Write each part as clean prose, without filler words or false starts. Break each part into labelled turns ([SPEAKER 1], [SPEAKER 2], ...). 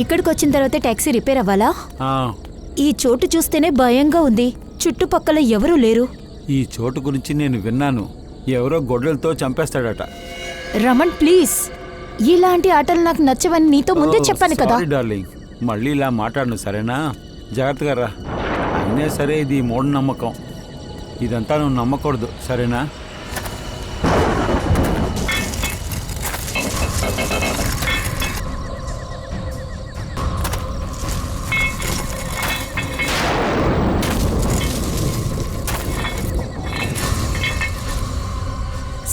[SPEAKER 1] ఇక్కడికి వచ్చిన తర్వాత టాక్సీ రిపేర్ అవ్వాలా?
[SPEAKER 2] ఆ,
[SPEAKER 1] ఈ చోటు చూస్తేనే భయంగా ఉంది. చుట్టుపక్కల ఎవరూ లేరు.
[SPEAKER 2] ఈ చోటు గురించి నేను విన్నాను. ఎవరో గొడ్డలతో చంపేస్తాడట.
[SPEAKER 1] రమణ్ ప్లీజ్, ఇలాంటి ఆటలు నాకు నచ్చవని నీతో ముందే చెప్పాను కదా.
[SPEAKER 2] సారీ డార్లింగ్, మళ్ళీ ఇలా మాట్లాడను సరేనా? జాగ్రత్తగా రా. అయినా సరే ఇది మూఢనమ్మకం. ఇదంతా నువ్వు నమ్మకూడదు సరేనా?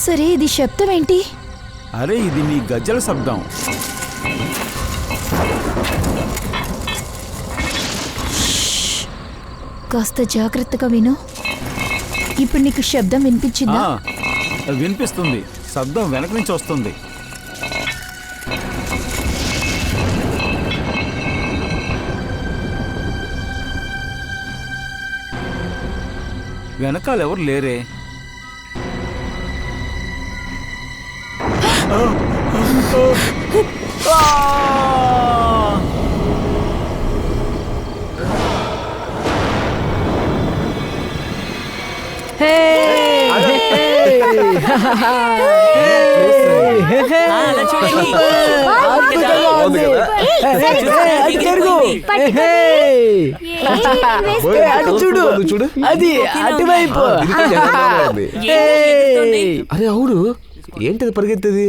[SPEAKER 1] సరే, ఇది శబ్దం ఏంటి?
[SPEAKER 2] అరే ఇది నీ గజ్జల శబ్దం.
[SPEAKER 1] కాస్త జాగ్రత్తగా విను. ఇప్పుడు నీకు శబ్దం వినిపించిందా?
[SPEAKER 2] వినిపిస్తుంది. శబ్దం వెనక నుంచి వస్తుంది. వెనకాల ఎవరు లేరే.
[SPEAKER 3] చూడు అది అటువైపు. అరే అవును, ఏంటది పరిగెత్తది?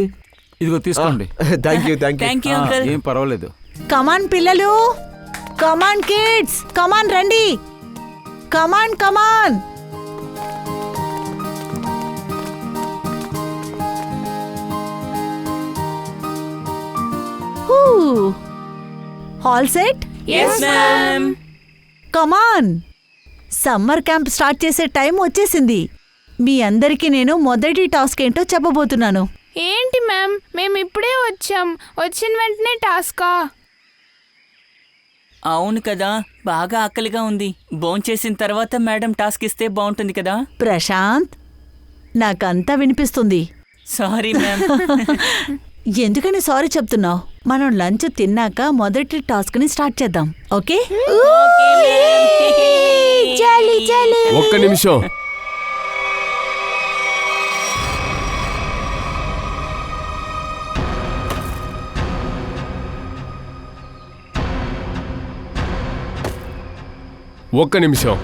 [SPEAKER 2] ఇదిగో తీసుకోండి.
[SPEAKER 3] Thank you.
[SPEAKER 2] ఏం పర్వాలేదు.
[SPEAKER 1] కమాన్ పిల్లలు, కమాన్ కిడ్స్, కమాన్ రండి, come on come on. All set?
[SPEAKER 4] yes ma'am.
[SPEAKER 1] Come on. Summer camp start చేసే టైం వచ్చేసింది. మీ అందరికీ నేను మొదటి టాస్క్ ఏంటో చెప్పబోతున్నాను.
[SPEAKER 4] ఏంటి మ్యామ్, మేము ఇప్పుడే వచ్చాం. వచ్చిన వెంటనే టాస్కా?
[SPEAKER 5] అవును కదా, బాగా ఆకలిగా ఉంది. భోంచేసిన తర్వాత మేడం టాస్క్ ఇస్తే బాగుంటుంది కదా.
[SPEAKER 1] ప్రశాంత్, నాకంతా వినిపిస్తుంది.
[SPEAKER 5] Sorry ma'am.
[SPEAKER 1] ఎందుకని సారీ చెప్తున్నావు? మనం లంచ్ తిన్నాక మొదటి టాస్క్ ని స్టార్ట్ చేద్దాం. ఓకే?
[SPEAKER 3] ఒక్క నిమిషం.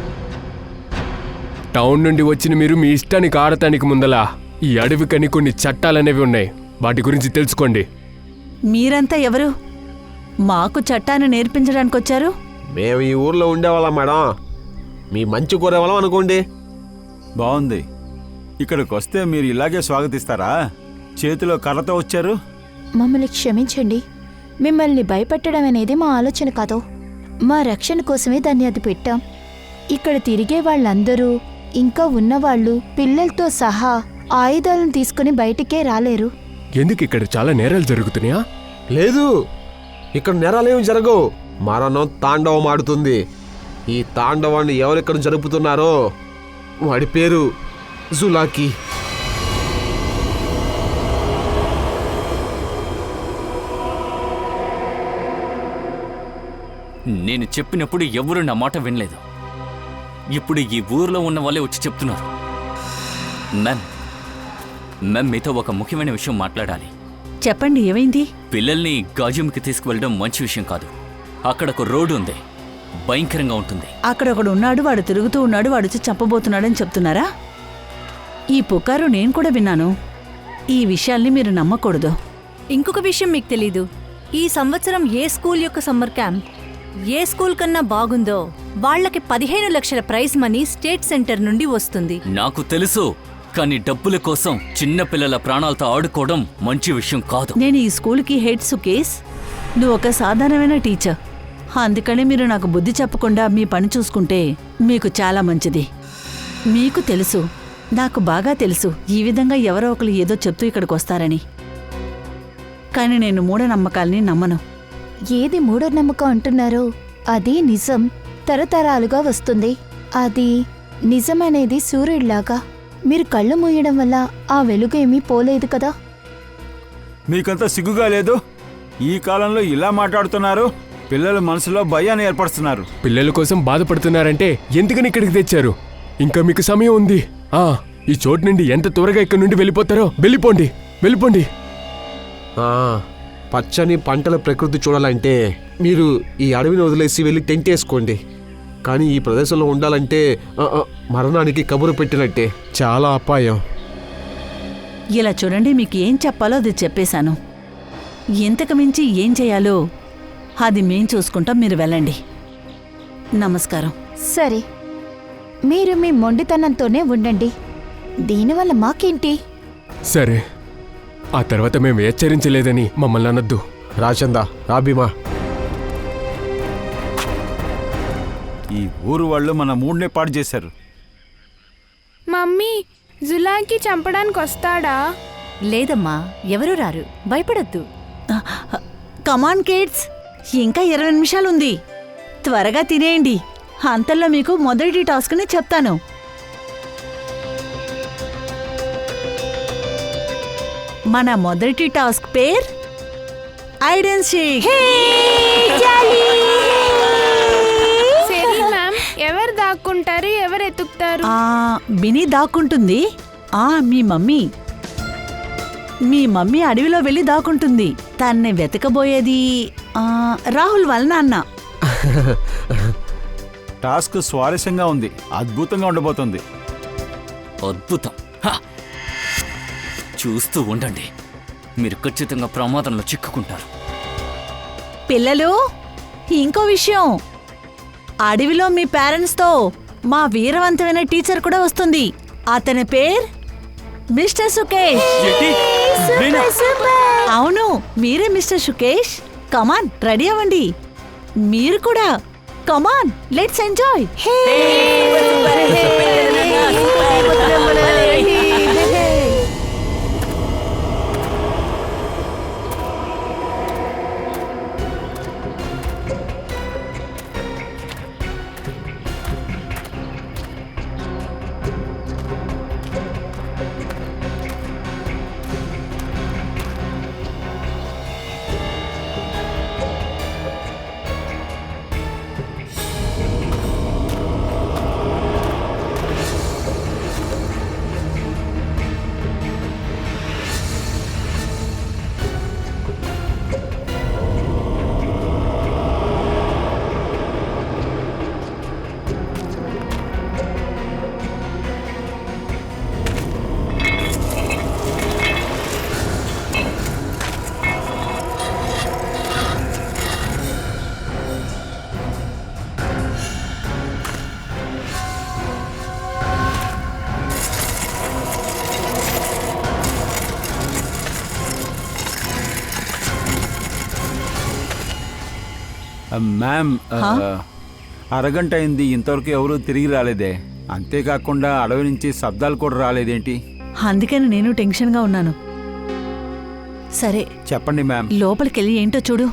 [SPEAKER 3] టౌన్ నుండి వచ్చిన మీరు మీ ఇష్టానికి ఆడటానికి ముందలా ఈ అడవికని కొన్ని చట్టాలనేవి ఉన్నాయి. వాటి గురించి తెలుసుకోండి.
[SPEAKER 1] మీరంతా ఎవరు? మాకు చట్టాన్ని నేర్పించడానికి వచ్చారు?
[SPEAKER 6] మేము ఈ ఊర్లో ఉండేవాళ్ళం మేడం. మీ మంచి కోరేవాళ్ళం అనుకోండి.
[SPEAKER 2] బాగుంది. ఇక్కడికి వస్తే మీరు ఇలాగే స్వాగతిస్తారా? చేతిలో కర్రతో వచ్చారు.
[SPEAKER 1] మమ్మల్ని క్షమించండి. మిమ్మల్ని భయపెట్టడం అనేది మా ఆలోచన కాదు. మా రక్షణ కోసమే దాన్ని అది పెట్టాం. ఇక్కడ తిరిగే వాళ్ళందరూ, ఇంకా ఉన్నవాళ్ళు పిల్లలతో సహా ఆయుధాలను తీసుకుని బయటికే రాలేరు.
[SPEAKER 3] ఎందుకు ఇక్కడ చాలా నేరాలు జరుగుతున్నాయా?
[SPEAKER 6] లేదు, ఇక్కడ నేరాలేమి జరగవు. మరణం తాండవం ఆడుతుంది. ఈ తాండవాన్ని ఎవరెక్కడ జరుపుతున్నారో వాడి పేరు జులాకి.
[SPEAKER 5] నేను చెప్పినప్పుడు ఎవరు నా మాట వినలేదు. ఇప్పుడు ఈ ఊర్లో ఉన్న వాళ్ళే వచ్చి చెప్తున్నారు. మ్యామ్, మీతో ఒక ముఖ్యమైన విషయం మాట్లాడాలి.
[SPEAKER 1] చెప్పండి, ఏమైంది?
[SPEAKER 5] పిల్లల్ని గాజుమికి తీసుకువెళ్ళడం మంచి విషయం కాదు. అక్కడ ఒక రోడ్డు ఉంది, భయంకరంగా ఉంటుంది.
[SPEAKER 1] అక్కడ ఒకడు ఉన్నాడు, వాడు తిరుగుతూ ఉన్నాడు, వాడు వచ్చి చంపబోతున్నాడని చెప్తున్నారా? ఈ పుకారు నేను కూడా విన్నాను. ఈ విషయాల్ని మీరు నమ్మకూడదు.
[SPEAKER 7] ఇంకొక విషయం మీకు తెలీదు. ఈ సంవత్సరం ఏ స్కూల్ యొక్క సమ్మర్ క్యాంప్ ఏ స్కూల్ కన్నా బాగుందో వాళ్లకి 15 లక్షల ప్రైజ్ మనీ స్టేట్ సెంటర్ నుండి వస్తుంది.
[SPEAKER 5] నాకు తెలుసు, కానీ డబ్బుల కోసం చిన్న పిల్లల ప్రాణాలతో ఆడుకోవడం మంచి విషయం కాదు.
[SPEAKER 1] నేను ఈ స్కూల్కి హెడ్ సుకేష్. నువ్వు ఒక సాధారణమైన టీచర్. అందుకని మీరు నాకు బుద్ధి చెప్పకుండా మీ పని చూసుకుంటే మీకు చాలా మంచిది. మీకు తెలుసు, నాకు బాగా తెలుసు, ఈ విధంగా ఎవరో ఒకరు ఏదో చెప్తూ ఇక్కడికి వస్తారని. కానీ నేను మూఢనమ్మకాల్ని నమ్మను. ఏది మూఢనమ్మకం అంటున్నారో అది నిజం, తరతరాలుగా వస్తుంది. అది నిజమనేది సూర్యుడిలాగా. మీరు కళ్ళు మూయడం వల్ల ఆ వెలుగు ఏమీ పోలేదు కదా.
[SPEAKER 2] మీకంతా సిగ్గుగా లేదు? ఈ కాలంలో ఇలా మాట్లాడుతున్నారు? పిల్లల మనసులో భయాన్ని ఏర్పరుస్తున్నారు.
[SPEAKER 3] పిల్లల కోసం బాధపడుతున్నారంటే ఎందుకని ఇక్కడికి తెచ్చారు? ఇంకా మీకు సమయం ఉంది. ఈ చోటు నుండి ఎంత త్వరగా ఇక్కడ నుండి వెళ్ళిపోతారో వెళ్ళిపోండి, వెళ్ళిపోండి.
[SPEAKER 6] ఆ, పచ్చని పంటల ప్రకృతి చూడాలంటే మీరు ఈ అడవిని వదిలేసి వెళ్ళి టెంట్ వేసుకోండి. కానీ ఈ ప్రదేశంలో ఉండాలంటే మరణానికి కబురు పెట్టినట్టే. చాలా అపాయం.
[SPEAKER 1] ఇలా చూడండి, మీకు ఏం చెప్పాలో అది చెప్పేశాను. ఇంతకు మించి ఏం చేయాలో అది మేం చూసుకుంటాం, మీరు వెళ్ళండి. నమస్కారం.
[SPEAKER 8] సరే, మీరు మీ మొండితనంతోనే ఉండండి. దీనివల్ల మాకేంటి?
[SPEAKER 3] సరే, ఆ తర్వాత మేము హెచ్చరించలేదని మమ్మల్ని అనొద్దు.
[SPEAKER 6] రాచందా, రాబీమా,
[SPEAKER 2] ఈ ఊరు వాళ్ళు మన మూడ్నే పాడు చేశారు.
[SPEAKER 4] మమ్మీ, జులాకి చంపడానికి వస్తాడా?
[SPEAKER 7] లేదమ్మా, ఎవరూ రారు, భయపడొద్దు.
[SPEAKER 1] కమాన్ కిడ్స్, ఇంకా 20 నిమిషాలుంది. త్వరగా తినేయండి. అంతల్లో మీకు మొదటి టాస్క్ని చెప్తాను. మన మొదటి task pair hide and seek.
[SPEAKER 4] సరే మ్యామ్, ఎవరు దాక్కుంటారు, ఎవరు ఎతుకుతారు?
[SPEAKER 1] బిని దాక్కుంటుంది. మీ మమ్మీ అడవిలో వెళ్ళి దాక్కుంటుంది. తన్ని వెతకబోయేది రాహుల్ వాళ్ళ నాన్న.
[SPEAKER 2] టాస్క్ స్వారస్యంగా ఉంది, అద్భుతంగా ఉండబోతుంది.
[SPEAKER 5] అద్భుతం. చూస్తూ ఉండండి, మీరు ఖచ్చితంగా ప్రమాదంలో చిక్కుకుంటారు.
[SPEAKER 1] పిల్లలు, ఇంకో విషయం, అడవిలో మీ పేరెంట్స్తో మా వీరవంతమైన టీచర్ కూడా వస్తుంది. అతని పేరు మిస్టర్ సుకేష్. అవును, మీరే మిస్టర్ సుకేష్. కమాన్, రెడీ అవ్వండి. మీరు కూడా కమాన్, లెట్స్ ఎంజాయ్.
[SPEAKER 2] మ్యామ్, అరగంట అయింది, ఇంతవరకు ఎవరూ తిరిగి రాలేదే. అంతేకాకుండా అడవి నుంచి శబ్దాలు కూడా రాలేదేంటి?
[SPEAKER 1] అందుకని నేను టెన్షన్గా ఉన్నాను. సరే,
[SPEAKER 2] చెప్పండి మ్యామ్.
[SPEAKER 1] లోపలికెళ్ళి ఏంటో చూడు.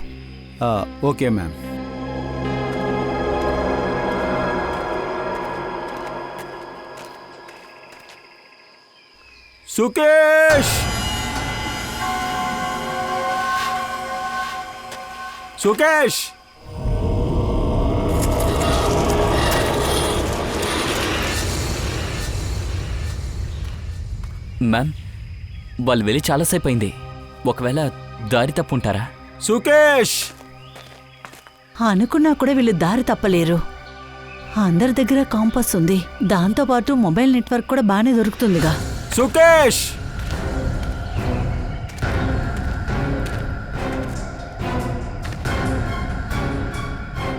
[SPEAKER 2] Okay ma'am. Sukesh, Sukesh,
[SPEAKER 5] ma'am, వాళ్ళు వెళ్ళి చాలాసేపు అయింది. ఒకవేళ దారి తప్పుంటారా?
[SPEAKER 2] సుకేష్.
[SPEAKER 1] అనుకున్నా కూడా వీళ్ళు దారి తప్పలేరు. అందరి దగ్గర కాంపస్ ఉంది, దాంతోపాటు మొబైల్ నెట్వర్క్ కూడా బాగానే దొరుకుతుందిగా.
[SPEAKER 2] సుకేష్,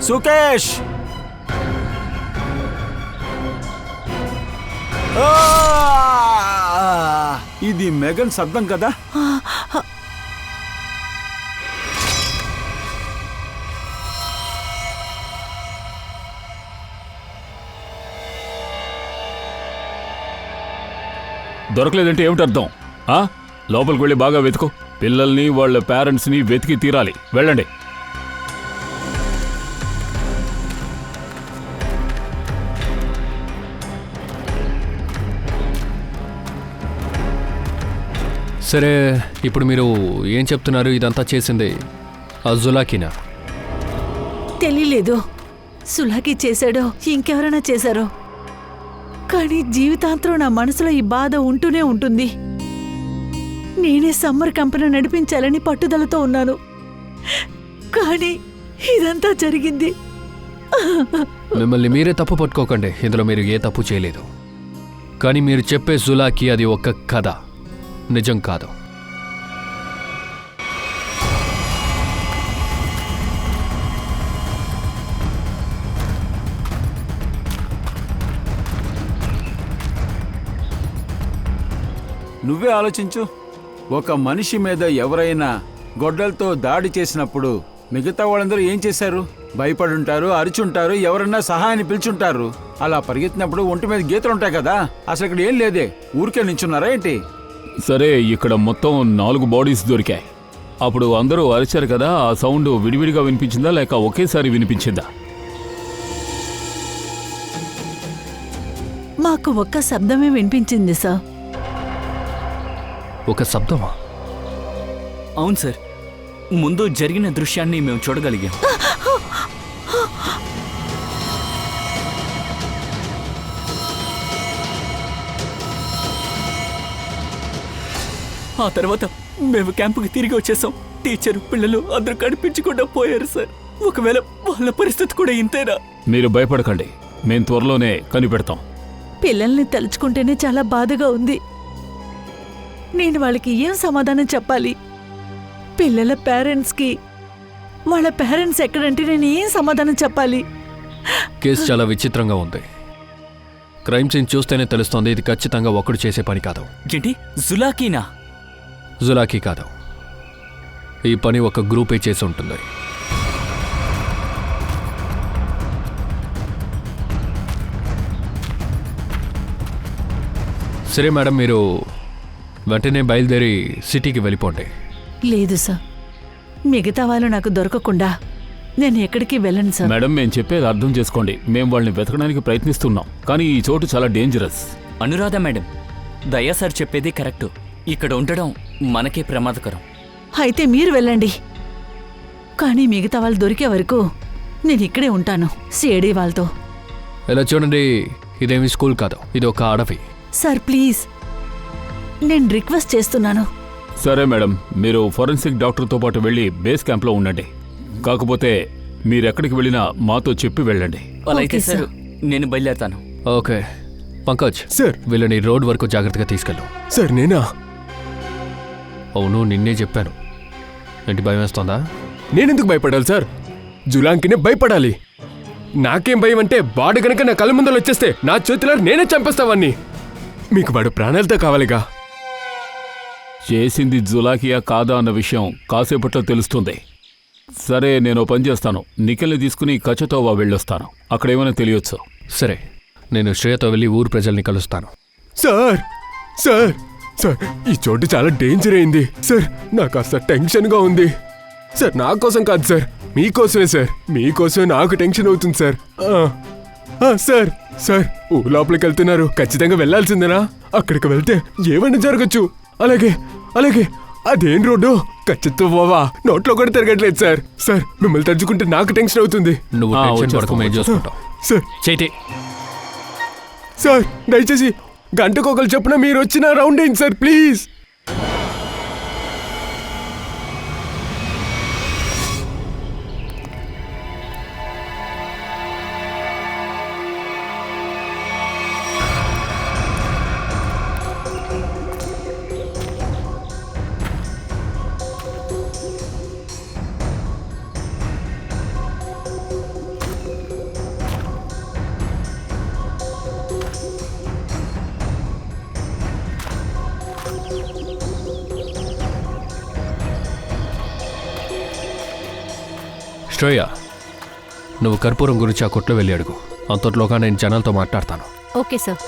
[SPEAKER 2] సుకేష్, ఇది మెగన్ శబ్దం కదా?
[SPEAKER 9] దొరకలేదంటే ఏమిటి అర్థం? లోపలికి వెళ్ళి బాగా వెతుకు. పిల్లల్ని వాళ్ళ పేరెంట్స్ని వెతికి తీరాలి. వెళ్ళండి.
[SPEAKER 10] సరే, ఇప్పుడు మీరు ఏం చెప్తున్నారు? ఇదంతా చేసింది అజులాకినా?
[SPEAKER 1] తెలియలేదు. సులాకి చేశాడో ఇంకెవరైనా చేశారో, కానీ జీవితాంతరం నా మనసులో ఈ బాధ ఉంటూనే ఉంటుంది. నేనే సమ్మర్ కంపెనీ నడిపించాలని పట్టుదలతో ఉన్నాను, కానీ ఇదంతా జరిగింది.
[SPEAKER 10] మిమ్మల్ని మీరే తప్పు పట్టుకోకండి, ఇందులో మీరు ఏ తప్పు చేయలేదు. కానీ మీరు చెప్పే జులాకి అది ఒక కథ, నిజం కాదు.
[SPEAKER 2] నువ్వే ఆలోచించు. ఒక మనిషి మీద ఎవరైనా గొడ్డలతో దాడి చేసినప్పుడు మిగతా వాళ్ళందరూ ఏం చేశారు? భయపడుంటారు, అరిచుంటారు, ఎవరన్నా సహాయాన్ని పిలుచుంటారు. అలా పరిగెత్తినప్పుడు ఒంటి మీద గీతలు ఉంటాయి కదా, అసలు ఇక్కడ ఏం లేదే, ఊరికే నించున్నారా ఏంటి?
[SPEAKER 9] సరే, ఇక్కడ మొత్తం 4 బాడీస్ దొరికాయి. అప్పుడు అందరూ అరిచారు కదా, ఆ సౌండ్ విడివిడిగా వినిపించిందా లేక ఒకేసారి వినిపించిందా?
[SPEAKER 1] మాకు ఒక్క శబ్దమే వినిపించింది సార్.
[SPEAKER 10] ఒక శబ్దమా?
[SPEAKER 5] అవును సార్, ముందు జరిగిన దృశ్యాన్ని మేము చూడగలిగాం. ఆ తర్వాత మేము క్యాంపుకి తిరిగి వచ్చేసాం. టీచరు, పిల్లలు అందరూ కనిపించకుండా పోయారు సార్. ఒకవేళ వాళ్ళ పరిస్థితి కూడా ఇంతేనా?
[SPEAKER 9] మీరు భయపడకండి, మేం త్వరలోనే కనిపెడతాం.
[SPEAKER 1] పిల్లల్ని తలుచుకుంటేనే చాలా బాధగా ఉంది. నేను వాళ్ళకి ఏం సమాధానం చెప్పాలి? పిల్లల పేరెంట్స్కి వాళ్ళ పేరెంట్స్ ఎక్కడంటే నేను ఏం సమాధానం చెప్పాలి?
[SPEAKER 10] కేసు చాలా విచిత్రంగా ఉంది. క్రైమ్ సీన్ చూస్తేనే తెలుస్తోంది, ఇది ఖచ్చితంగా ఒక్కడు చేసే పని కాదు.
[SPEAKER 5] ఏంటి, జులాకీనా?
[SPEAKER 10] జులాకీ కాదు, ఈ పని ఒక గ్రూపే చేసి ఉంటుంది. సరే మేడం, మీరు వెంటనే బయలుదేరి సిటీకి వెళ్ళిపోండి.
[SPEAKER 1] లేదు సార్, మిగతా వాళ్ళు నాకు దొరకకుండా నేను ఎక్కడికి వెళ్ళను సార్.
[SPEAKER 9] మేడం, మేము చెప్పేది అర్థం చేసుకోండి. మేము వాళ్ళని వెతకడానికి ప్రయత్నిస్తున్నాం, కానీ ఈ చోటు చాలా డేంజరస్.
[SPEAKER 5] అనురాధ మేడం, దయా సార్ చెప్పేది కరెక్టు. ఇక్కడ ఉండడం మనకే ప్రమాదకరం.
[SPEAKER 1] అయితే మీరు వెళ్ళండి, కానీ మిగతా వాళ్ళు దొరికే వరకు నేను ఇక్కడే ఉంటాను సిఐడి వాళ్ళతో.
[SPEAKER 10] ఇలా చూడండి, ఇదేమి స్కూల్ కాదు, ఇది ఒక అడవి.
[SPEAKER 1] సార్ ప్లీజ్, నేను రిక్వెస్ట్ చేస్తున్నాను.
[SPEAKER 9] సరే మేడం, మీరు ఫోరెన్సిక్ డాక్టర్తో పాటు వెళ్ళి బేస్ క్యాంప్లో ఉండండి. కాకపోతే మీరెక్కడికి వెళ్ళినా మాతో చెప్పి వెళ్ళండి.
[SPEAKER 5] అలా అయితే
[SPEAKER 1] ఓకే,
[SPEAKER 5] సార్
[SPEAKER 1] సార్.
[SPEAKER 5] నేను బయలుదేరతాను.
[SPEAKER 10] Okay Pankaj,
[SPEAKER 3] sir.
[SPEAKER 10] వీళ్ళని రోడ్ వరకు జాగ్రత్తగా తీసుకెళ్ళు.
[SPEAKER 3] సార్ నేనా?
[SPEAKER 10] అవును, నిన్నే చెప్పాను. ఏంటి, భయం వేస్తోందా?
[SPEAKER 3] నేనెందుకు భయపడాలి సార్? జులాంకినే భయపడాలి. నాకేం భయం అంటే, వాడు గనక నా కళ్ళ ముందర వచ్చేస్తే నా చేతిలో నేనే చంపేస్తావాన్ని. మీకు వాడు ప్రాణాలతో కావాలిగా.
[SPEAKER 9] చేసింది జులాకియా కాదా అన్న విషయం కాసేపట్లో తెలుస్తుంది. సరే, నేను పని చేస్తాను. నిఖిల్ని తీసుకుని కచతోవా వెళ్ళొస్తాను, అక్కడ ఏమైనా తెలియచ్చు.
[SPEAKER 10] సరే, నేను శ్రేయతో వెళ్ళి ఊరు ప్రజల్ని కలుస్తాను.
[SPEAKER 3] సార్ సార్ సార్, ఈ చోటు చాలా డేంజర్ అయింది సార్. నాకు కాస్త టెన్షన్గా ఉంది సార్. నా కోసం కాదు సార్, మీకోసమే సార్. మీకోసమే నాకు టెన్షన్ అవుతుంది సార్. సార్ సార్, ఊరు లోపలికి వెళ్తున్నారు, ఖచ్చితంగా వెళ్లాల్సిందేనా? అక్కడికి వెళ్తే ఏమైనా జరగచ్చు. అలాగే అలాగే, అదేం రోడ్డు? ఖచ్చితంగా పోవా, నోట్లో కూడా తిరగట్లేదు సార్. సార్, మిమ్మల్ని తలుచుకుంటే నాకు టెన్షన్ అవుతుంది.
[SPEAKER 10] నువ్వు టెన్షన్ పడకు, మేము చూసుకుంటాం.
[SPEAKER 3] సార్
[SPEAKER 10] చేతి
[SPEAKER 3] సార్, దయచేసి గంటకొకరు చెప్పున మీరు వచ్చిన రౌండ్ అయింది సార్, ప్లీజ్.
[SPEAKER 10] శ్రేయ, నువ్వు కర్పూరం గురించి ఆ కొట్లో వెళ్ళి అడుగు. అంతట్లోగా నేను జనాలతో మాట్లాడతాను.
[SPEAKER 7] Okay sir.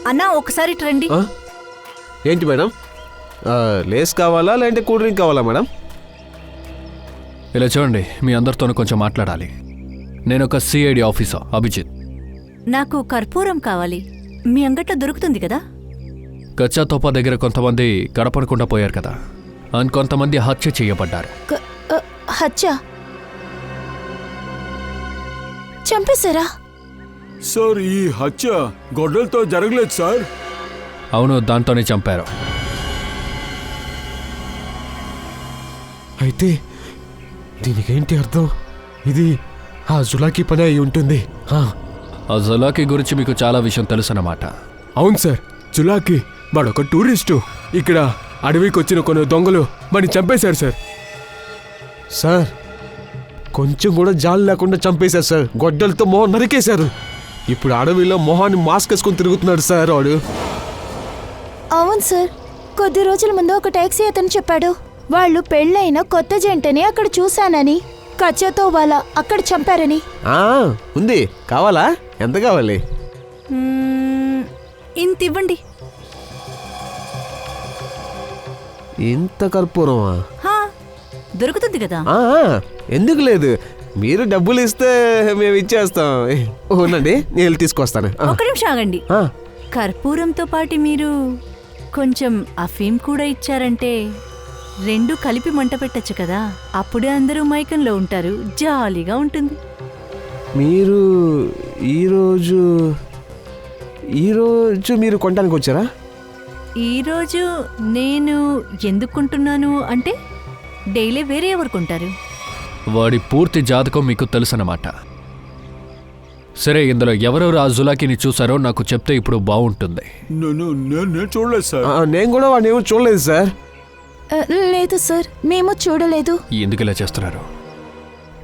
[SPEAKER 7] అన్నా, ఒకసారి రండి.
[SPEAKER 6] ఏంటి మేడం, లేస్ కావాలా లేదంటే కూల్ డ్రింక్ కావాలా మేడం?
[SPEAKER 10] ఇలా చూడండి, మీ అందరితోనూ కొంచెం మాట్లాడాలి. నేను ఒక సిఐడి ఆఫీసర్, అభిజిత్.
[SPEAKER 7] నాకు కర్పూరం కావాలి. మీ అంగట్లో దొరుకుతుంది కదా?
[SPEAKER 10] కచ్చా తోపా దగ్గర కొంతమంది కనపడకుండా పోయారు కదా, కొంతమంది హత్య చేయబడ్డారు.
[SPEAKER 8] హత్య చంపేశారా?
[SPEAKER 2] సార్ ఈ హత్య గొడ్డలతో జరగలేదు సార్.
[SPEAKER 10] అవును, దాంతోనే చంపారు.
[SPEAKER 6] అయితే దీనికేంటి అర్థం? ఇది ఆ జులాకి పని అయి ఉంటుంది.
[SPEAKER 10] ఆ జులాకి గురించి మీకు చాలా విషయం తెలుసు అన్నమాట.
[SPEAKER 3] అవును సార్, జులాకి వాడొక టూరిస్టు. ఇక్కడ అడవికి వచ్చిన కొన్ని దొంగలు వాడిని చంపేశారు సార్.
[SPEAKER 6] సార్ కొంచెం కూడా జాలి లేకుండా చంపేశారు సార్. గొడ్డలతో మొహం నరికేశారు. ఇప్పుడు అడవిలో మొహాన్ని మాస్క్ వేసుకొని తిరుగుతున్నాడు సార్ వాడు.
[SPEAKER 8] అవును సార్, కొద్ది రోజుల ముందు ఒక టాక్సీ అతను చెప్పాడు వాళ్ళు పెళ్ళైన కొత్త జంటని అక్కడ చూశానని, కచ్చతో వాళ్ళ అక్కడ చంపారని.
[SPEAKER 6] ఉంది, కావాలా? ఎంత కావాలి?
[SPEAKER 7] ఇంత ఇవ్వండి.
[SPEAKER 6] ఇంత కర్పూరమా?
[SPEAKER 7] దొరుకుతుంది కదా.
[SPEAKER 6] ఎందుకు లేదు, మీరు డబ్బులు ఇస్తే మేము ఇచ్చేస్తాం. ఉండండి, నేను వెళ్ళి తీసుకొస్తాను.
[SPEAKER 7] ఒక నిమిషం ఆగండి. కర్పూరంతో పాటు మీరు కొంచెం అఫీమ్ కూడా ఇచ్చారంటే 2 కలిపి మంట పెట్టచ్చు కదా. అప్పుడే అందరూ మైకంలో ఉంటారు, జాలీగా ఉంటుంది.
[SPEAKER 6] మీరు ఈరోజు మీరు కొనడానికి వచ్చారా?
[SPEAKER 7] ఈరోజు నేను ఎందుకు కొంటున్నాను అంటే డైలీ వేరే ఎవరు కొంటారు.
[SPEAKER 10] వాడి పూర్తి జాతకం మీకు తెలుసన్నమాట. సరే, ఇందులో ఎవరెవరు ఆ జులాకిని చూసారో నాకు చెప్తే ఇప్పుడు బాగుంటుంది.
[SPEAKER 2] నేను చూడలేదు సార్.
[SPEAKER 6] నేను కూడా వాడిని ఏమో చూడలేదు సార్.
[SPEAKER 8] లేదు సార్, మేము చూడలేదు.
[SPEAKER 10] ఎందుకు ఇలా చేస్తున్నారు?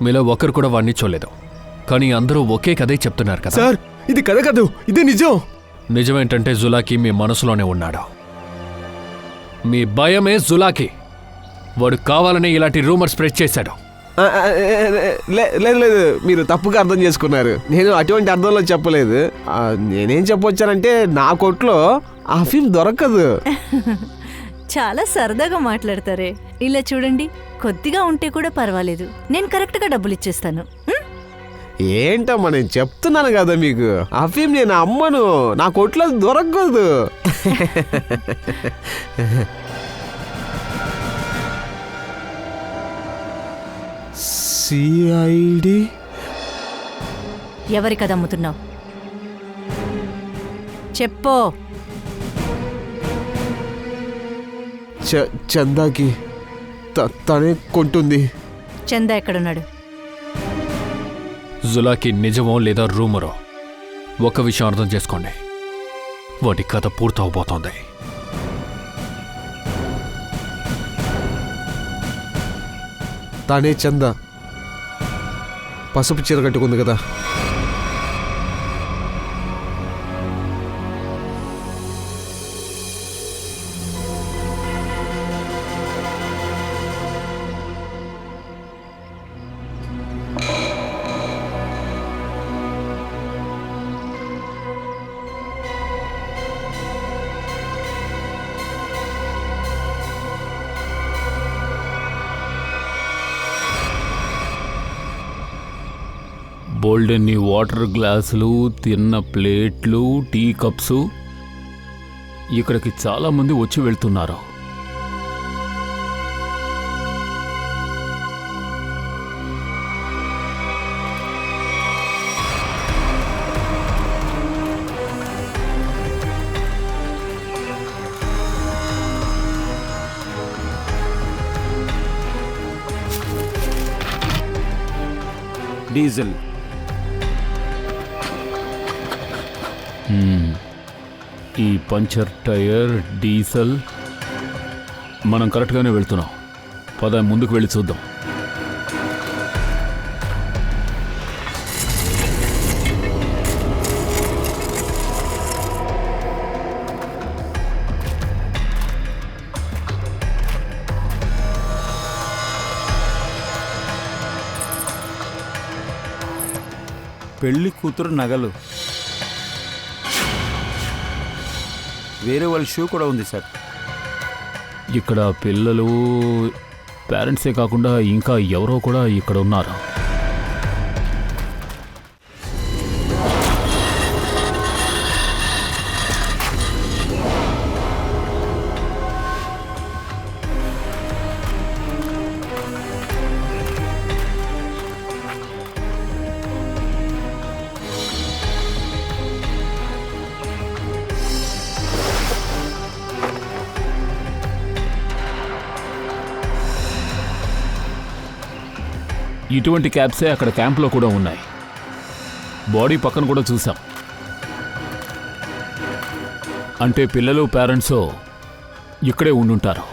[SPEAKER 10] మీలో ఒకరు కూడా వాడిని చూడలేదు, కానీ అందరూ ఒకే కథే చెప్తున్నారు కదా.
[SPEAKER 3] సార్ ఇది కథ కాదు, ఇదే నిజం.
[SPEAKER 10] నిజమేంటంటే జులాకి మీ మనసులోనే ఉన్నాడు. మీ భయమే జులాకి. వాడు కావాలని ఇలాంటి రూమర్ స్ప్రెడ్ చేశాడు.
[SPEAKER 6] లేదు లేదు, మీరు తప్పుగా అర్థం చేసుకున్నారు. నేను అటువంటి అర్థంలో చెప్పలేదు. నేనేం చెప్పొచ్చానంటే నా కొట్లో ఆ ఫిల్మ్ దొరకదు.
[SPEAKER 7] చాలా సరదాగా మాట్లాడతారే. ఇలా చూడండి, కొద్దిగా ఉంటే కూడా పర్వాలేదు, నేను కరెక్ట్గా డబ్బులు ఇచ్చేస్తాను.
[SPEAKER 6] ఏంటమ్మా, నేను చెప్తున్నాను కదా మీకు, ఆ ఫిల్మ్ నేను అమ్మను, నా కొట్లో దొరకదు. సిఐడి
[SPEAKER 7] ఎవరి కదా అమ్ముతున్నావు చెప్పో.
[SPEAKER 6] చందాకి తనే కొంటుంది.
[SPEAKER 7] చందా ఎక్కడున్నాడు?
[SPEAKER 10] జులాకి నిజమో లేదా రూమరో ఒక విషయం అర్థం చేసుకోండి, వాటి కథ పూర్తవబోతోంది.
[SPEAKER 6] తానే చందా, పసుపు చీర కట్టుకుంది కదా.
[SPEAKER 9] బోల్డెన్ని వాటర్ గ్లాసులు, తిన్న ప్లేట్లు, టీ కప్స్. ఇక్కడికి చాలామంది వచ్చి వెళ్తున్నారు.
[SPEAKER 2] డీజిల్.
[SPEAKER 9] ఈ పంచర్ టైర్, డీజిల్. మనం కరెక్ట్గానే వెళ్తున్నాం. పద ముందుకు వెళ్ళి చూద్దాం.
[SPEAKER 2] పెళ్లి కూతురు నగలు, వేరే వాళ్ళ షూ కూడా ఉంది సార్.
[SPEAKER 9] ఇక్కడ పిల్లలు, పేరెంట్సే కాకుండా ఇంకా ఎవరో కూడా ఇక్కడ ఉన్నారు. ఇటువంటి క్యాబ్సే అక్కడ క్యాంప్లో కూడా ఉన్నాయి. బాడీ పక్కన కూడా చూసాం. అంటే పిల్లలు పేరెంట్స్ ఇక్కడే ఉండుంటారు.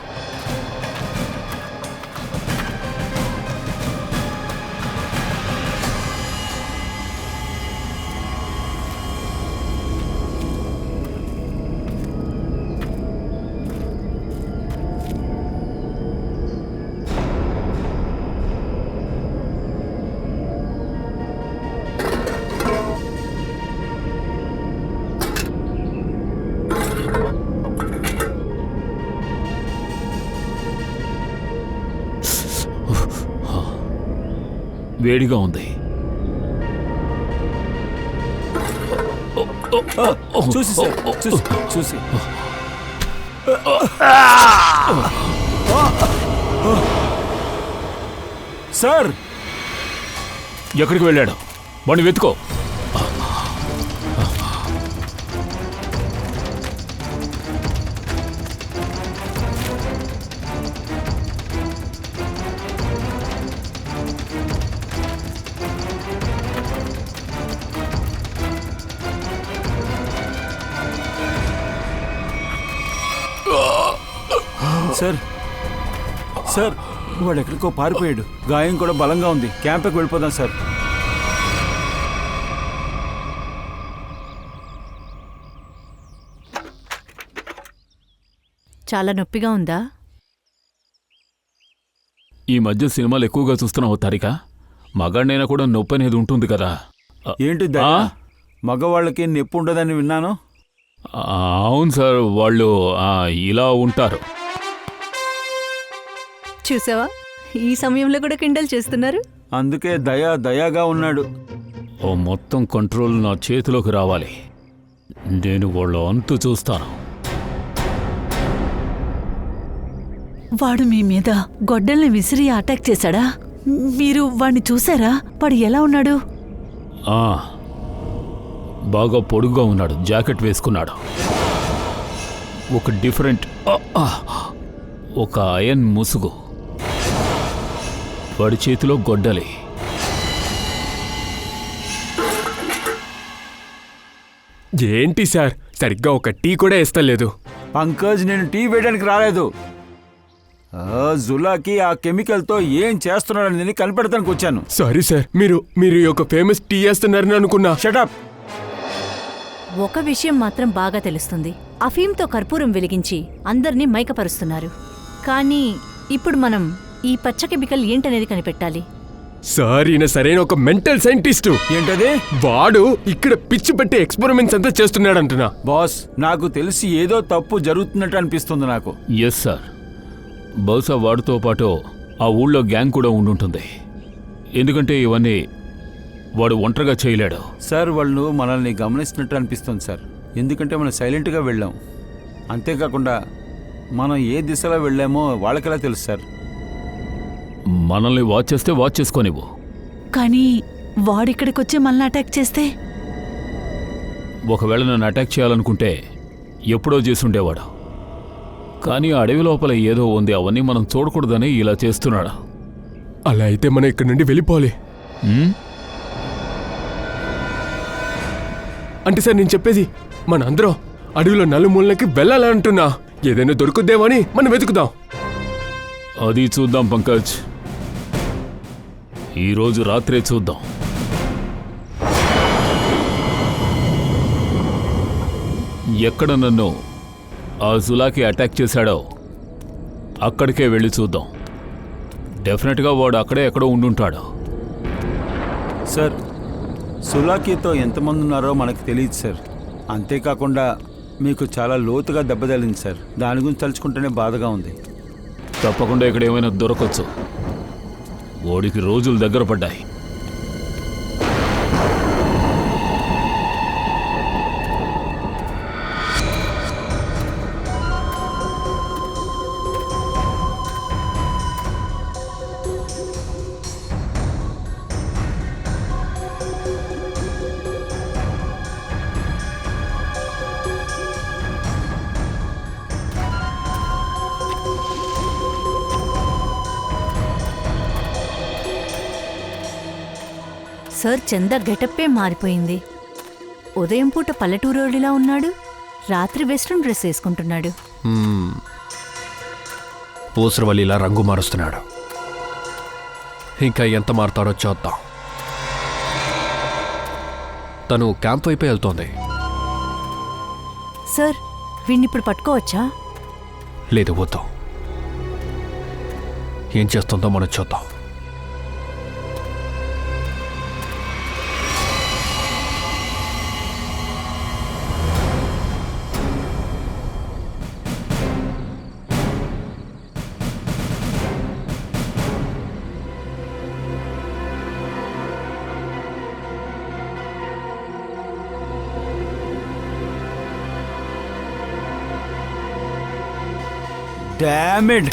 [SPEAKER 9] వేడిగా ఉంది.
[SPEAKER 2] చూసి సార్, చూసి సార్.
[SPEAKER 9] ఎక్కడికి వెళ్ళాడు? వాడిని వెతుకో.
[SPEAKER 2] సార్ సార్, వాడు ఎక్కడికో పారిపోయాడు. గాయం కూడా బలంగా ఉంది. క్యాంప్కి వెళ్ళిపోదాం సార్.
[SPEAKER 7] చాలా నొప్పిగా ఉందా?
[SPEAKER 9] ఈ మధ్య సినిమాలు ఎక్కువగా చూస్తున్నావు తారిక. మగాడినైనా కూడా నొప్పి అనేది ఉంటుంది కదా.
[SPEAKER 2] ఏంటి మగవాళ్ళకి నొప్పి ఉండదని విన్నాను.
[SPEAKER 9] అవును సార్, వాళ్ళు ఇలా ఉంటారు.
[SPEAKER 7] చూసావా, ఈ సమయంలో కూడా కిండల్ చేస్తున్నారు.
[SPEAKER 2] అందుకే దయాగా ఉన్నాడు.
[SPEAKER 9] ఓ మొత్తం కంట్రోల్ నా చేతిలోకి రావాలి. నేను వాళ్ళ అంతు చూస్తాను.
[SPEAKER 1] వాడు మీ మీద గొడ్డల్ని విసిరి అటాక్ చేశాడా? మీరు వాణ్ణి చూసారా? వాడు ఎలా ఉన్నాడు?
[SPEAKER 9] బాగా పొడుగ్గా ఉన్నాడు. జాకెట్ వేసుకున్నాడు. ఒక డిఫరెంట్ ఒక అయన్ ముసుగు. వాడి చేతిలో గొడ్డలి.
[SPEAKER 3] ఏంటి సార్, సరిగ్గా ఒక టీ కూడా ఇస్తలేదు.
[SPEAKER 2] పంకజ్, నేను టీ వేయడానికి రాలేదు. జులాకి ఆ కెమికల్తో ఏం చేస్తున్నాడని కనిపెడతానికి వచ్చాను.
[SPEAKER 3] సారీ సార్, మీరు ఒక ఫేమస్ టీ వేస్తున్నారని అనుకున్నా.
[SPEAKER 2] షటప్.
[SPEAKER 7] ఒక విషయం మాత్రం బాగా తెలుస్తుంది. అఫీమ్తో కర్పూరం వెలిగించి అందర్నీ మైకపరుస్తున్నారు. కానీ ఇప్పుడు మనం ఈ పచ్చ కెమికల్ ఏంటనేది కనిపెట్టాలి.
[SPEAKER 3] సార్, ఈయన సరైన ఒక మెంటల్ సైంటిస్టు.
[SPEAKER 2] ఏంటది?
[SPEAKER 3] వాడు ఇక్కడ పిచ్చి పట్టి ఎక్స్పెరిమెంట్స్ అంతా చేస్తున్నాడంటున్నా.
[SPEAKER 2] బాస్, నాకు తెలిసి ఏదో తప్పు జరుగుతున్నట్టు అనిపిస్తుంది నాకు.
[SPEAKER 9] ఎస్ సార్, బహుశా వాడితో పాటు ఆ ఊళ్ళో గ్యాంగ్ కూడా ఉండుంటుంది. ఎందుకంటే ఇవన్నీ వాడు ఒంటరిగా చేయలేడు.
[SPEAKER 2] సార్, వాళ్ళు మనల్ని గమనిస్తున్నట్టు అనిపిస్తుంది సార్. ఎందుకంటే మనం సైలెంట్గా వెళ్ళాం. అంతేకాకుండా మనం ఏ దిశలో వెళ్ళామో వాళ్ళకెలా తెలుసు సార్?
[SPEAKER 9] మనల్ని వాచ్ చేస్తే వాచ్ చేసుకోనివ్వు.
[SPEAKER 1] కానీ వాడిక్కడికొచ్చి మనల్ని అటాక్ చేస్తే?
[SPEAKER 9] ఒకవేళ నన్ను అటాక్ చేయాలనుకుంటే ఎప్పుడో చేసుండేవాడు. కానీ అడవి లోపల ఏదో ఉంది, అవన్నీ మనం చూడకూడదని ఇలా చేస్తున్నాడు.
[SPEAKER 3] అలా అయితే మనం ఇక్కడి నుండి వెళ్ళిపోవాలి. అంటే సార్, నేను చెప్పేది మనందరం అడవిలో నలుమూలకి వెళ్ళాలంటున్నా. ఏదైనా దొరుకుద్దేమో అని మనం వెతుకుదాం.
[SPEAKER 9] అది చూద్దాం పంకజ్, ఈరోజు రాత్రే చూద్దాం. ఎక్కడ నన్ను ఆ జులాకి అటాక్ చేశాడో అక్కడికే వెళ్ళి చూద్దాం. డెఫినెట్గా వాడు అక్కడే ఎక్కడో ఉండుంటాడు.
[SPEAKER 2] సార్, సులాకీతో ఎంతమంది ఉన్నారో మనకు తెలియదు సార్. అంతేకాకుండా మీకు చాలా లోతుగా దెబ్బతగిలింది సార్. దాని గురించి తలుచుకుంటేనే బాధగా ఉంది.
[SPEAKER 9] తప్పకుండా ఇక్కడ ఏమైనా దొరకొచ్చు. వాడికి రోజులు దగ్గర పడ్డాయి.
[SPEAKER 7] సార్ చంద గెటప్పే మారిపోయింది. ఉదయం పూట పల్లెటూరోడిలా ఉన్నాడు, రాత్రి వెస్ట్రన్ డ్రెస్ వేసుకుంటున్నాడు.
[SPEAKER 10] ఊసరవల్లిలా రంగు మారుస్తున్నాడు. ఇంకా ఎంత మారుతాడో చూద్దాం. తను క్యాంప్ వైపే వెళ్తోంది.
[SPEAKER 7] సార్ వీణ్ణిప్పుడు పట్టుకోవచ్చా?
[SPEAKER 10] లేదు, వద్దు. ఏం చేస్తుందో మనం చూద్దాం.
[SPEAKER 2] డామిడ్!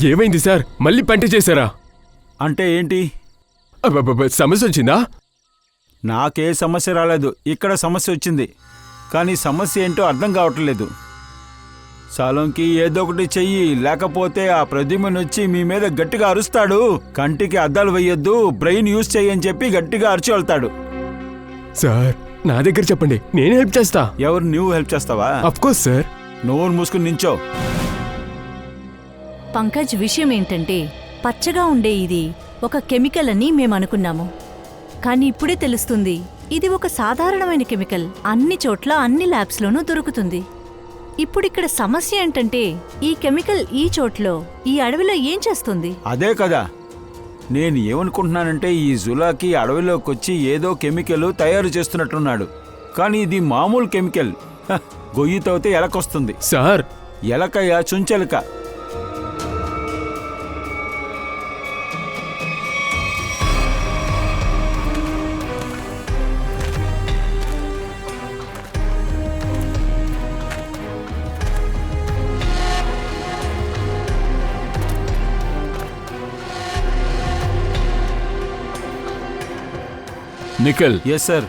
[SPEAKER 3] ఏమైంది సార్? మళ్ళీ పంట చేశారా?
[SPEAKER 2] అంటే ఏంటి?
[SPEAKER 3] అబ్బబ్బబ్బ, సమస్య వచ్చిందా?
[SPEAKER 2] నాకే సమస్య రాలేదు, ఇక్కడ సమస్య వచ్చింది. కానీ సమస్య ఏంటో అర్థం కావట్లేదు. సాలోంకి ఏదో ఒకటి చెయ్యి, లేకపోతే ఆ ప్రద్యుమ్నుడు వచ్చి మీ మీద గట్టిగా అరుస్తాడు. కంటికి అద్దాలు వేయొద్దు, బ్రెయిన్ యూజ్ చెయ్యని చెప్పి గట్టిగా అరిచి వెళ్తాడు.
[SPEAKER 3] సార్ నా దగ్గర చెప్పండి, నేను హెల్ప్ చేస్తా.
[SPEAKER 2] ఎవరు? నువ్వు హెల్ప్ చేస్తావా?
[SPEAKER 3] Of course sir.
[SPEAKER 2] నోరు మూసుకుని నించో.
[SPEAKER 7] పంకజ్, విషయం ఏంటంటే పచ్చగా ఉండే ఇది ఒక కెమికల్ అని మేమనుకున్నాము. కానీ ఇప్పుడే తెలుస్తుంది ఇది ఒక సాధారణమైన కెమికల్. అన్ని చోట్ల అన్ని ల్యాబ్స్లోనూ దొరుకుతుంది. ఇప్పుడిక్కడ సమస్య ఏంటంటే ఈ కెమికల్ ఈ చోట్లో ఈ అడవిలో ఏం చేస్తుంది?
[SPEAKER 2] అదే కదా నేను ఏమనుకుంటున్నానంటే, ఈ జులాకి అడవిలోకి వచ్చి ఏదో కెమికల్ తయారు చేస్తున్నట్టున్నాడు. కానీ ఇది మామూలు కెమికల్. గొయ్యి తవ్వితే ఎలకొస్తుంది.
[SPEAKER 3] సార్
[SPEAKER 2] ఎలకయ్యా, చుంచెలక.
[SPEAKER 9] Nikhil,
[SPEAKER 2] yes sir.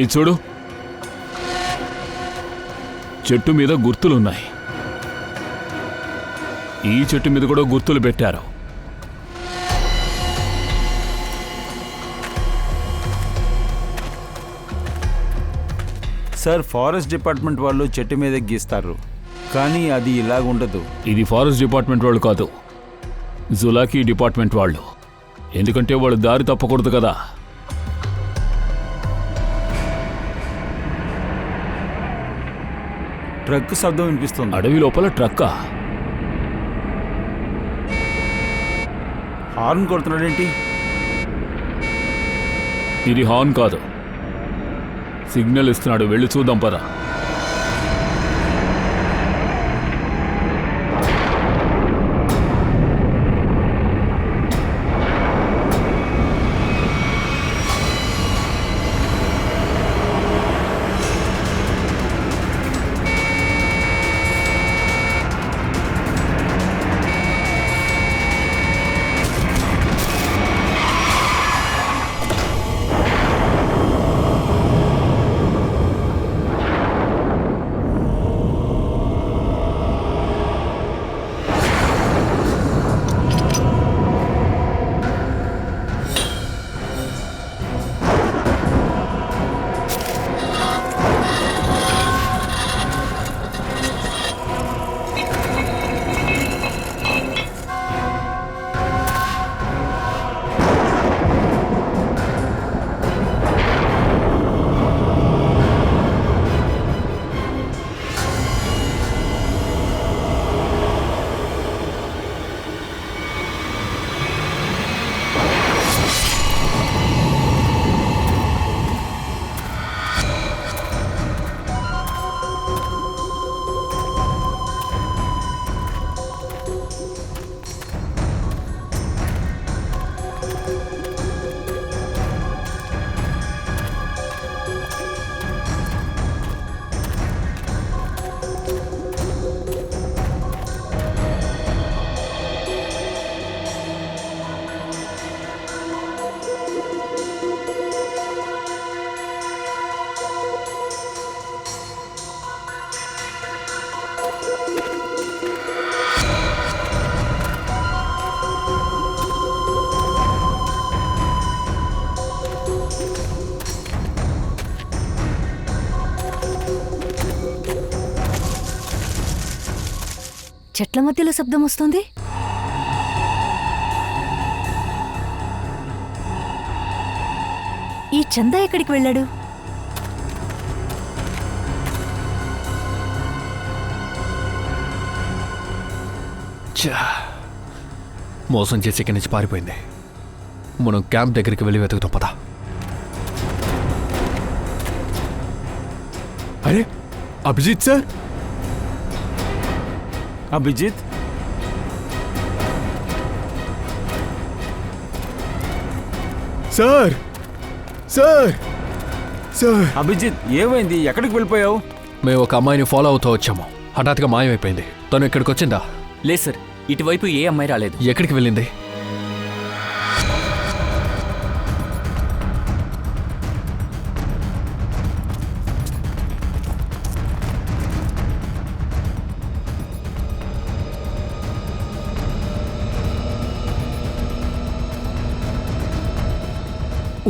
[SPEAKER 9] ఇది చూడు, చెట్టు మీద గుర్తులున్నాయి. ఈ చెట్టు మీద కూడా గుర్తులు పెట్టారు.
[SPEAKER 2] సార్, ఫారెస్ట్ డిపార్ట్మెంట్ వాళ్ళు చెట్టు మీద గీస్తారు, కానీ అది ఇలాగుండదు.
[SPEAKER 9] ఇది ఫారెస్ట్ డిపార్ట్మెంట్ వాళ్ళు కాదు, జులాకీ డిపార్ట్మెంట్ వాళ్ళు. ఎందుకంటే వాళ్ళు దారి తప్పకూడదు కదా.
[SPEAKER 2] ట్రక్ శబ్దం వినిపిస్తుంది.
[SPEAKER 9] అడవి లోపల ట్రక్కా?
[SPEAKER 2] హార్న్ కొడుతున్నాడేంటి?
[SPEAKER 9] ఇది హార్న్ కాదు, సిగ్నల్ ఇస్తున్నాడు. వెళ్ళి చూద్దాం పద.
[SPEAKER 7] చెట్ల మధ్యలో శబ్దం వస్తుంది. ఈ చందా ఎక్కడికి వెళ్ళాడు?
[SPEAKER 10] మోసం చేసి ఇక్కడి నుంచి పారిపోయింది. మనం క్యాంప్ దగ్గరికి వెళ్ళి వెతుకుతాం పదా.
[SPEAKER 3] అరే Abhijit sir,
[SPEAKER 2] Abhijit,
[SPEAKER 3] sir sir sir.
[SPEAKER 2] Abhijit ఏమైంది? ఎక్కడికి వెళ్ళిపోయావు?
[SPEAKER 10] మేము ఒక అమ్మాయిని ఫాలో అవుతూ వచ్చాము. హఠాత్తుగా మాయమైపోయింది. తను ఇక్కడికి వచ్చిందా?
[SPEAKER 5] లేదు సార్, ఇటువైపు ఏ అమ్మాయి రాలేదు.
[SPEAKER 10] ఎక్కడికి వెళ్ళింది?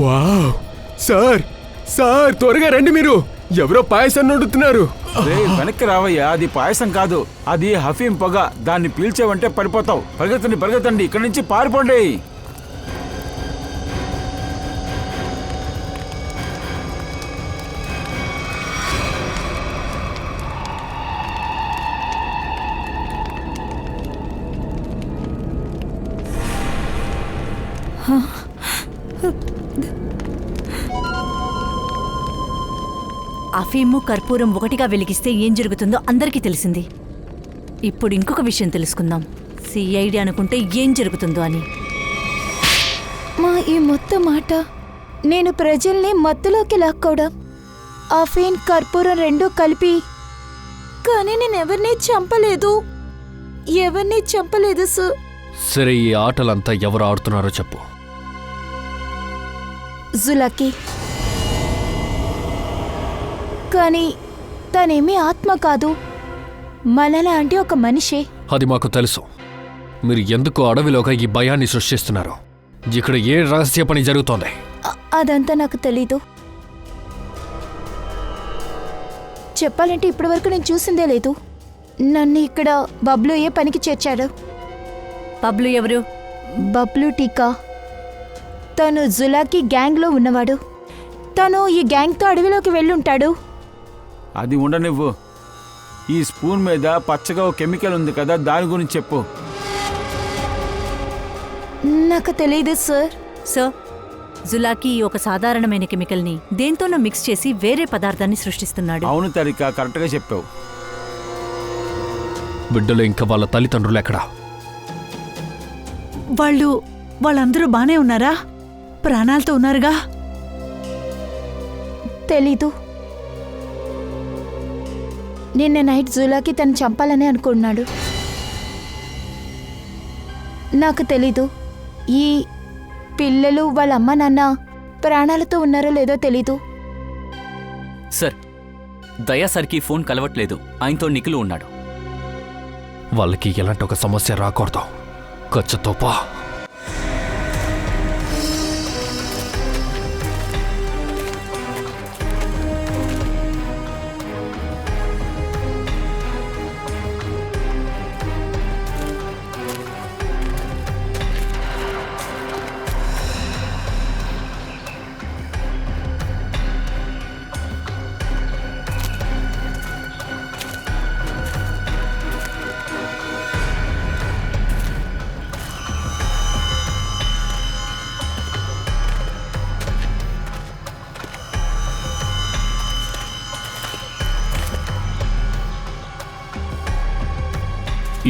[SPEAKER 3] వావ్ సార్, సార్ త్వరగా రండి, మీరు ఎవరో పాయసం వండుతున్నారు.
[SPEAKER 2] రేయ్, వెనక్కి రావయ్యా, అది పాయసం కాదు, అది హఫీం పొగ. దాన్ని పీల్చావంటే పడిపోతావు. పరిగెత్తండి పరిగెత్తండి, ఇక్కడి నుంచి పారిపోండి.
[SPEAKER 7] అఫీము కర్పూరం ఒకటిగా వెలిగిస్తే ఏం జరుగుతుందో అందరికీ తెలిసింది. ఇప్పుడు ఇంకొక విషయం తెలుసుకుందాం. సిఐడి అనుకుంటే ఏం జరుగుతుందో అని.
[SPEAKER 8] మా ఈ మొత్తం మాట నేను ప్రజల్ని మత్తులోకి లాక్కోవడం, అఫీన్ కర్పూరం రెండూ కలిపి. కానీ నేను ఎవరిని చంపలేదు సార్.
[SPEAKER 10] సరే, ఈ ఆటలంతా ఎవరు ఆడుతున్నారో చెప్పు.
[SPEAKER 8] జులాకి. కానీ తనేమీ ఆత్మ కాదు, మనలాంటి ఒక మనిషే.
[SPEAKER 10] అది మాకు తెలుసు. మీరు ఎందుకు అడవిలోగా ఈ భయాన్ని సృష్టిస్తున్నారు? ఇక్కడ ఏ రహస్య పని జరుగుతోంది?
[SPEAKER 8] అదంతా నాకు తెలీదు. చెప్పాలంటే ఇప్పటివరకు నేను చూసిందే లేదు. నన్ను ఇక్కడ బబ్లు ఏ పనికి చేర్చాడు.
[SPEAKER 7] బబ్లు ఎవరు?
[SPEAKER 8] బబ్లు టీకా. తను జులాకి గ్యాంగ్లో ఉన్నవాడు. తను ఈ గ్యాంగ్తో అడవిలోకి వెళ్ళుంటాడు.
[SPEAKER 2] అది ఉండనివ్వు. ఈ స్పూన్ మీద పచ్చగా ఒక కెమికల్ ఉంది కదా, దాని గురించి చెప్పు.
[SPEAKER 8] నాకు తెలీదు సార్.
[SPEAKER 7] సార్, జులాకి ఒక సాధారణమైన కెమికల్ని దేంతోనో మిక్స్ చేసి వేరే పదార్థాన్ని సృష్టిస్తున్నాడు.
[SPEAKER 2] అవును తరిక, కరెక్ట్గా చెప్పావు.
[SPEAKER 10] బిడ్డలు ఇంకా వాళ్ళ తల్లిదండ్రులు ఎక్కడా?
[SPEAKER 1] వాళ్ళందరూ బానే ఉన్నారా? ప్రాణాలతో ఉన్నారుగా?
[SPEAKER 8] తెలీదు. నిన్న నైట్ జూలాకి తను చంపాలని అనుకున్నాడు. నాకు తెలీదు ఈ పిల్లలు వాళ్ళ అమ్మ నాన్న ప్రాణాలతో ఉన్నారో లేదో తెలీదు.
[SPEAKER 5] సార్, దయా సార్కి ఫోన్ కలవట్లేదు. ఆయనతో నిఖిల్ ఉన్నాడు.
[SPEAKER 10] వాళ్ళకి ఎలాంటి ఒక సమస్య రాకూడదు. ఖచ్చితంగా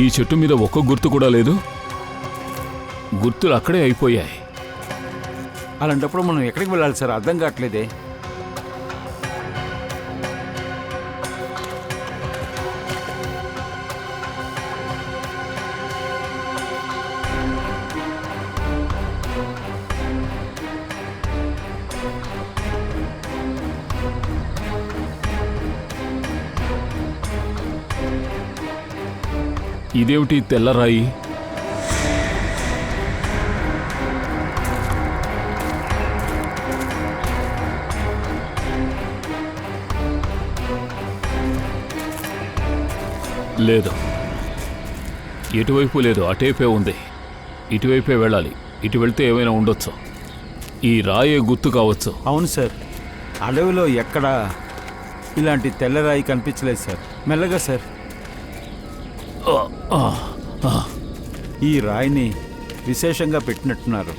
[SPEAKER 9] ఈ చెట్టు మీద ఒక్క గుర్తు కూడా లేదు. గుర్తులు అక్కడే అయిపోయాయి.
[SPEAKER 2] అలాంటప్పుడు మనం ఎక్కడికి వెళ్ళాలి సార్? అర్థం కావట్లేదే.
[SPEAKER 9] ఇదేమిటి తెల్లరాయి? లేదు, ఎటువైపు లేదు, అటేపే ఉంది. ఇటువైపే వెళ్ళాలి. ఇటు వెళ్తే ఏమైనా ఉండొచ్చు. ఈ రాయే గుర్తు కావచ్చు.
[SPEAKER 2] అవును సార్, అడవిలో ఎక్కడా ఇలాంటి తెల్లరాయి కనిపించలేదు సార్. మెల్లగా సార్. ఈ రాయిని విశేషంగా పెట్టినట్టున్నారు.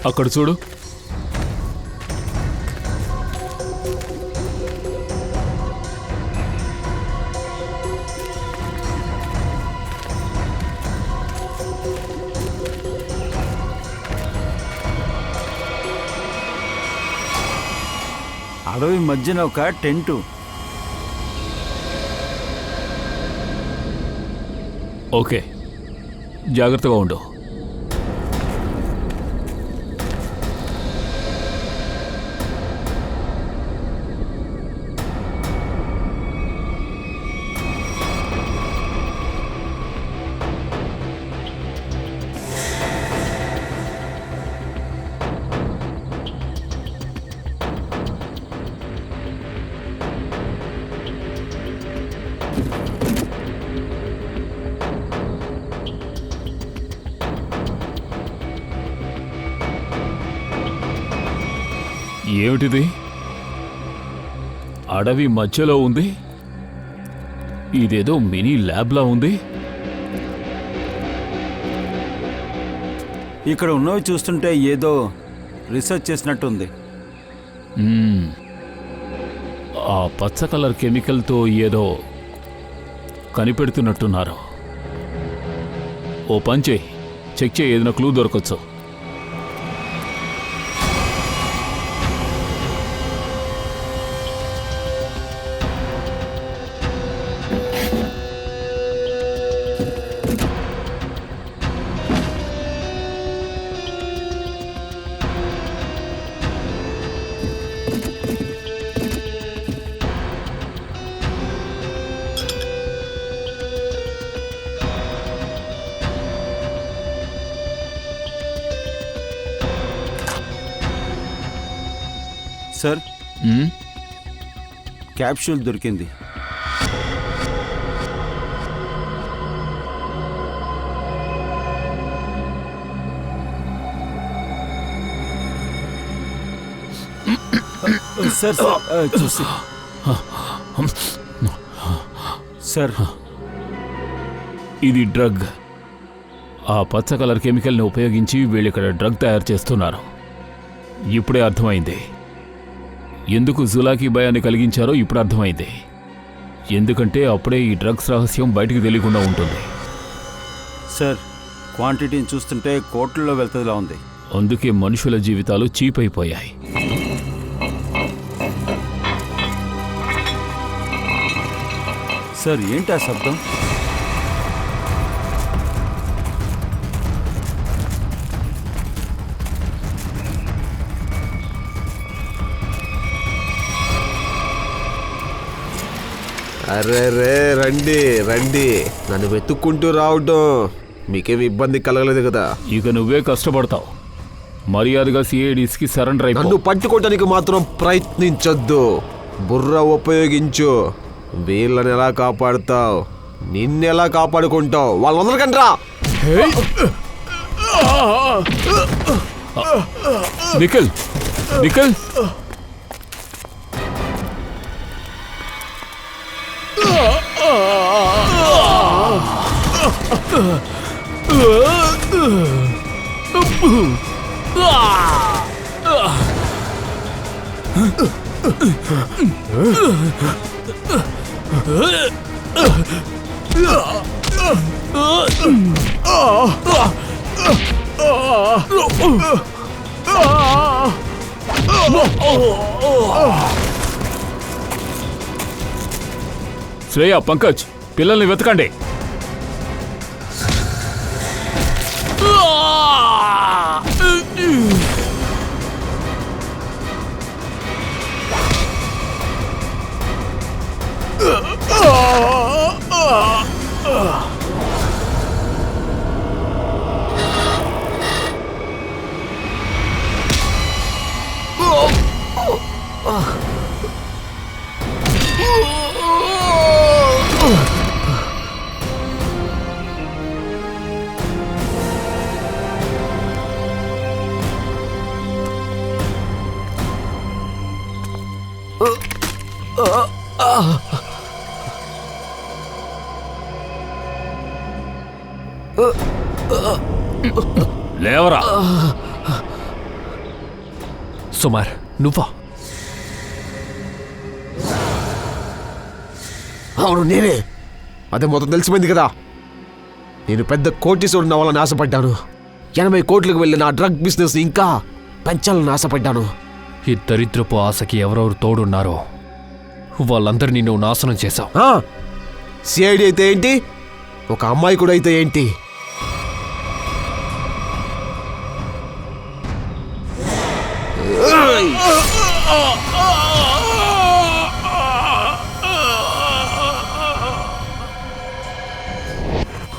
[SPEAKER 9] అక్కడ చూడు.
[SPEAKER 2] అడవి మధ్యన ఒక టెంటు.
[SPEAKER 9] ఓకే, జాగ్రత్తగా ఉండు. ఏమిటిది? అడవి మధ్యలో ఉంది. ఇదేదో మినీ ల్యాబ్లా ఉంది.
[SPEAKER 2] ఇక్కడ ఉన్నవి చూస్తుంటే ఏదో రీసెర్చ్ చేసినట్టుంది.
[SPEAKER 9] ఆ పచ్చ కలర్ కెమికల్తో ఏదో కనిపెడుతున్నట్టున్నారు. ఓ పని చేయి, చెక్ చేయి, ఏదైనా క్లూ దొరకచ్చు.
[SPEAKER 2] సార్, క్యాప్సూల్ దొరికింది. సార్ చూసి సార్,
[SPEAKER 9] ఇది డ్రగ్. ఆ పచ్చ కలర్ కెమికల్ని ఉపయోగించి వీళ్ళు ఇక్కడ డ్రగ్ తయారు చేస్తున్నారు. ఇప్పుడే అర్థమైంది. ఎందుకు జులాకి భయాన్ని కలిగించారో ఇప్పుడు అర్థమైంది. ఎందుకంటే అప్పుడే ఈ డ్రగ్స్ రహస్యం బయటికి తెలియకుండా ఉంటుంది.
[SPEAKER 2] సార్, క్వాంటిటీని చూస్తుంటే కోట్లలో వెళ్తుందిలా ఉంది.
[SPEAKER 9] అందుకే మనుషుల జీవితాలు చీప్ అయిపోయాయి.
[SPEAKER 2] సార్, ఏంటి ఆ శబ్దం?
[SPEAKER 6] అరే రే, రండి రండి. నన్ను వెతుక్కుంటూ రావటం మీకేమి ఇబ్బంది కలగలేదు కదా?
[SPEAKER 9] ఇక నువ్వే కష్టపడతావు. మర్యాదగా సిఐడిస్కి సరెండర్ అయిపో.
[SPEAKER 6] నన్ను పట్టుకోవటానికి మాత్రం ప్రయత్నించొద్దు. బుర్ర ఉపయోగించు. వీళ్ళని ఎలా కాపాడుతావు? నిన్నెలా కాపాడుకుంటావు? వాళ్ళు వదలకండ్రా.
[SPEAKER 9] నిఖిల్, నిఖిల్, శ్రేయ, పంకజ్, పిల్లల్ని వెతకండి. లేవరా.
[SPEAKER 10] సుమార్ నువ్వా?
[SPEAKER 6] అవును నేనే. అదే మొత్తం తెలిసిపోయింది కదా. నేను పెద్ద కోటీశ్వరుని అవ్వాలని ఆశపడ్డాను. 80 కోట్లకు వెళ్ళిన నా డ్రగ్ బిజినెస్ ఇంకా పెంచాలని ఆశపడ్డాను.
[SPEAKER 10] ఈ దరిద్రపు ఆశకి ఎవరెవరు తోడున్నారో వాళ్ళందరినీ నువ్వు నాశనం చేశావు.
[SPEAKER 6] సిఐడి అయితే ఏంటి, ఒక అమ్మాయి కూడా అయితే ఏంటి?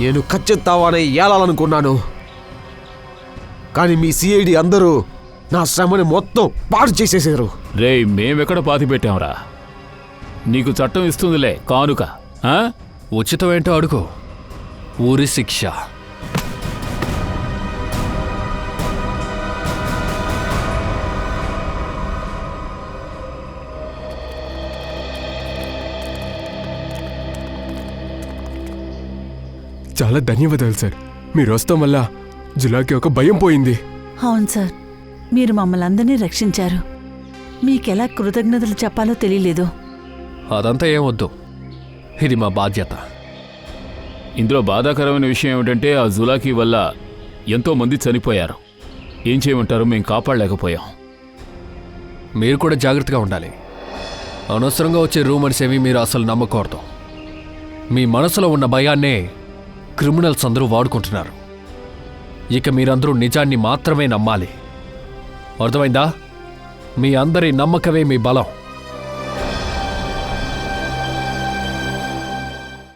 [SPEAKER 6] నేను ఖచ్చితంగానే ఏలాలనుకున్నాను, కానీ మీ సిఐడి అందరూ నా శ్రమని మొత్తం పాడు చేసేసారు.
[SPEAKER 9] రేయ్, మేమెక్కడ పాతి పెట్టాంరా? నీకు చట్టం ఇస్తుందిలే కానుక. ఆ?
[SPEAKER 10] ఉచితం ఏంటో అడుగు. ఊరి శిక్ష.
[SPEAKER 3] చాలా ధన్యవాదాలు సార్. మీరు వస్తాం వల్ల జులాకి ఒక భయం పోయింది.
[SPEAKER 1] అవును సార్, మీరు మమ్మల్ని అందరినీ రక్షించారు. మీకెలా కృతజ్ఞతలు చెప్పాలో తెలియలేదు.
[SPEAKER 10] అదంతా ఏమొద్దు, ఇది మా బాధ్యత.
[SPEAKER 9] ఇందులో బాధాకరమైన విషయం ఏమిటంటే ఆ జులాకీ వల్ల ఎంతో మంది చనిపోయారు. ఏం చేయమంటారు, మేము కాపాడలేకపోయాం.
[SPEAKER 10] మీరు కూడా జాగ్రత్తగా ఉండాలి. అనవసరంగా వచ్చే రూమర్స్ ఏమీ మీరు అసలు నమ్మకూడదు. మీ మనసులో ఉన్న భయాన్నే క్రిమినల్స్ అందరూ వాడుకుంటున్నారు. ఇక మీరందరూ నిజాన్ని మాత్రమే నమ్మాలి. అర్థమైందా? మీ అందరి నమ్మకమే మీ బలం.